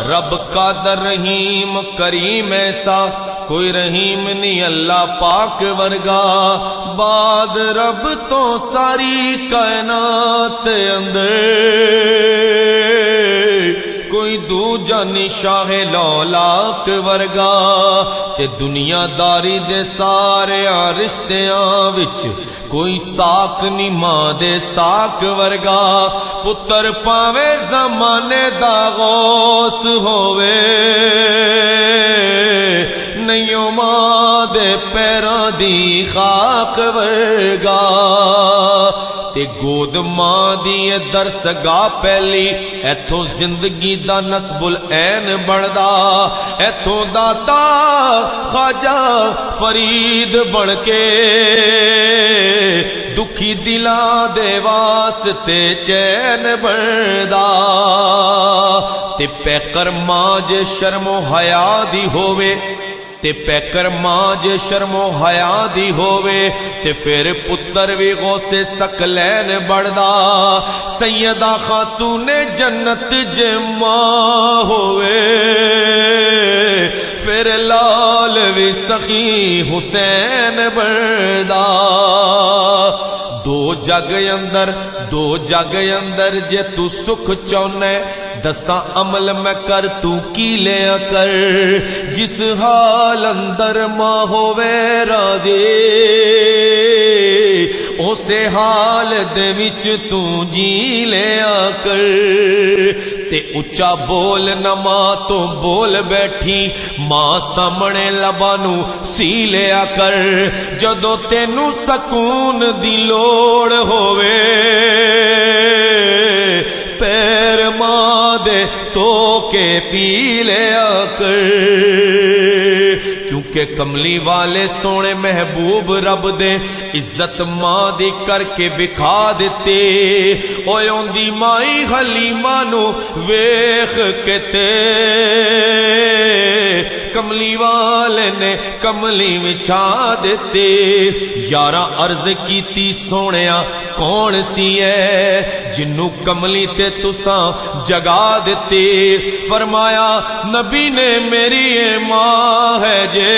رب قادر رحیم کریم ایسا کوئی رحیم نہیں اللہ پاک ورگا بعد رب تو ساری کائنات اندر کوئی دوجا نہیں شاہ لولاک ورگا تے دنیا داری دے سارے رشتیاں وچ کوئی ساک نہیں ماں دے ساک ورگا پتر پاوے زمانے دا غوث ہووے نہیں ماں دے پیراں دی خاک ورگا تے گود ماں دی درس گاہ پہلی ایتھوں زندگی دا نسب العین بڑھدا ایتھوں داتا خواجہ فرید بن کے دکھی دلاں دے واسطے چین بڑھدا تے پیکر ماں جے شرم و حیا دی ہووے تے پیکر ماں جے شرم و حیا دی ہووے تے پھر پتر بھی غوث ثقلین بڑھدا سیدہ خاتون جنت جے ماں ہووے پھر لال بھی سخی حسین بڑھدا دو جگ اندر جے تو سکھ چونے دساں عمل میں کر تو کی لیا کر جس حال اندر ماں ہووے راضی اسے حال دے وچ تو جی لیا کر تے اچا بول نہ ماں تو بول بیٹھی ماں سامنے لبانو سی لیا کر جدو تینو سکون دی لوڑ ہووے پیر ماں دے تو کے پی لیا کر کیونکہ کملی والے سونے محبوب رب دے عزت ماں دی کر کے بکھا دیتے اوے اوندی مائی حلیمہ نو ویخ کے تے کملی والے نے کملی وچھا دیتے یارہ عرض کیتی سونیا کون سی ہے جنوں کملی تے تساں جگا دیتے فرمایا نبی نے میری ماں ہے جے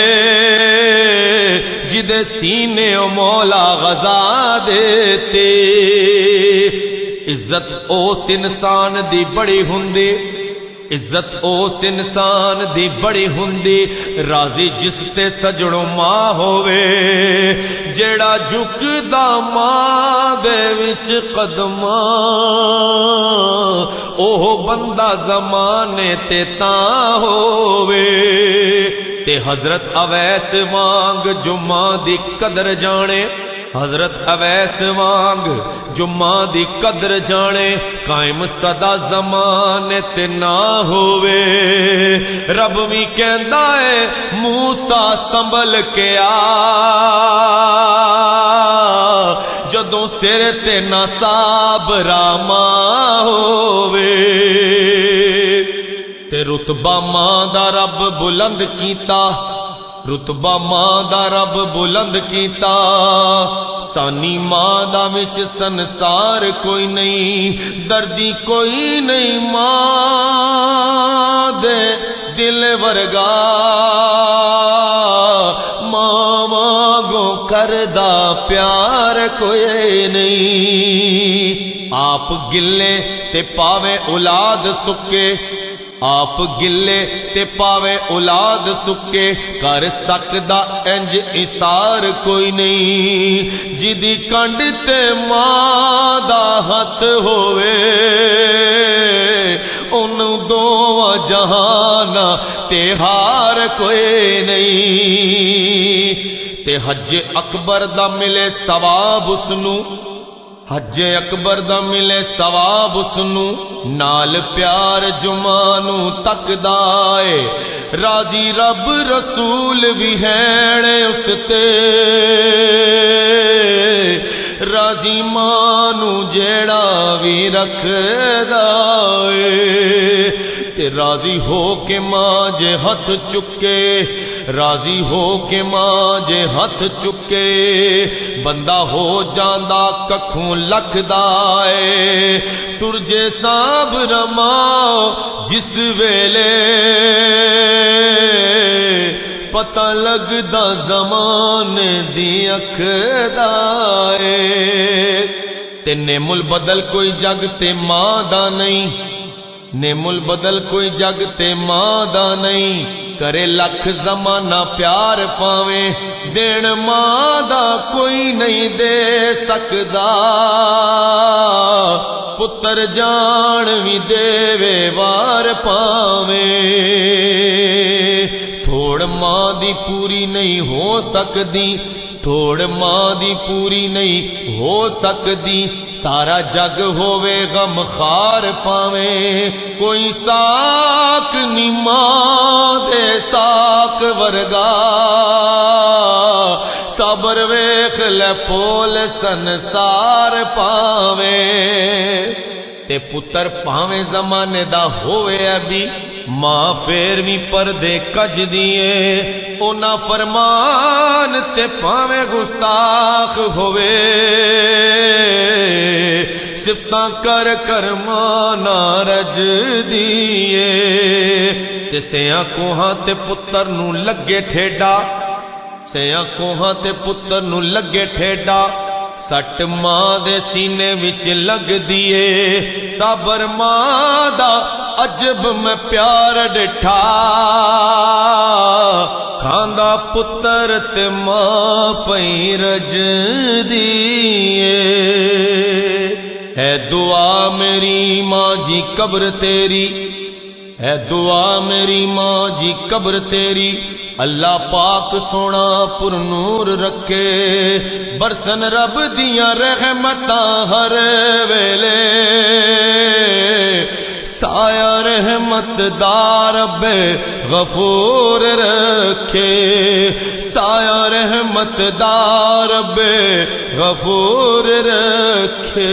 جدے سینے و مولا غزا دیتے عزت اس انسان دی بڑی ہوندی عزت اس انسان دی بڑی ہوندی راضی جس تے سجڑوں ماں ہووے جیڑا جھکدا ماں دے وچ قدماں اوہ بندہ زمانے تے تاں ہووے تے حضرت اویس وانگ جو ماں دی قدر جانے حضرت اویس وانگ جو ماں دی قدر جانے قائم صدا زمانے تے نہ ہووے رب بھی کہندا ہے موسیٰ سنبھل کے جدوں سر تے نصاب راما ہووے تے رتبہ ماں دا رب بلند کیتا رتبہ ماں دا رب بلند کیتا سانی ماں دا وچ سنسار کوئی نہیں دردی کوئی نہیں ماں دے دل ورگا ماں مانگو کردہ پیار کوئی نہیں آپ گلے تے پاوے اولاد سکے آپ گلے تے پاوے اولاد سکے کر سکدا انج اثار کوئی نہیں جدی کنڈ تے ماں دا ہاتھ ہووے ان دو جہانا تے ہار کوئی نہیں تے حج اکبر دا ملے ثواب اسنو حج اکبر دا ملے ثواب اسنو نال پیار جمانو تک دائے راضی رب رسول بھی ہیں اس تے راضی مانو جیڑا بھی رکھ دائے تے راضی ہو کے ماں جے ہاتھ چکے راضی ہو کے ماں جے ہاتھ چکے بندہ ہو جاندا ککھوں لکھدا اے تر جے سانب رماؤ جس ویلے پتہ لگدا زمانے دی اکھ دا اے تے نعم البدل کوئی جگ تے ماں دا نہیں نعم البدل کوئی جگ تے ماں دا نہیں کرے لکھ زمانہ پیار پاویں دین ماں دا کوئی نہیں دے سکدا پتر جان وی دے وار پاویں تھوڑ ماں دی پوری نہیں ہو سکدی تھوڑ ماں دی پوری نہیں ہو سکدی سارا جگ ہووے غم خار پاویں کوئی ساک نہیں ماں دے ساک ورگا صبر ویکھ لے پول سنسار پاویں تے پتر پاویں زمانے دا ہوئے ابھی ماں پھر بھی پردے کج دیے اونا فرمان تے پاویں گستاخ ہوئے صفتاں کر کر ماں نارج دیے تے سیاں کوہاں تے پتر نو لگے ٹھیڈا سیاں کوہاں تے پتر نو لگے ٹھیڈا سٹ ماں دے سینے وچ لگ دیے صبر ماں دا عجب میں پیار ڈٹھا کھاندا پتر تے ماں پئی رج دیے ہے دعا میری ماں جی قبر تیری ہے دعا میری ماں جی قبر تیری اللہ پاک سونا پر نور رکھے برسن رب دیاں رحمتاں ہر ویلے سایہ رحمت دار رب غفور رکھے سایہ رحمت دار رب غفور رکھے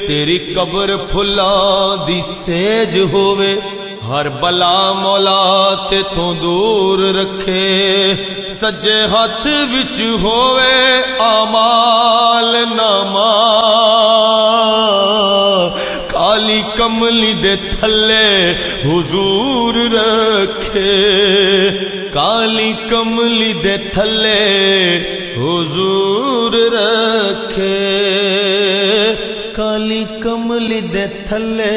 تیری قبر پھلاں دی سیج ہووے ہر بلا مولا تے تو دور رکھے سجے ہاتھ وچ ہووے آمال نامہ کالی کملی دے تھلے حضور رکھے کالی کملی دے تھلے حضور رکھے کالی کملی دے تھلے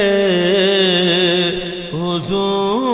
حضور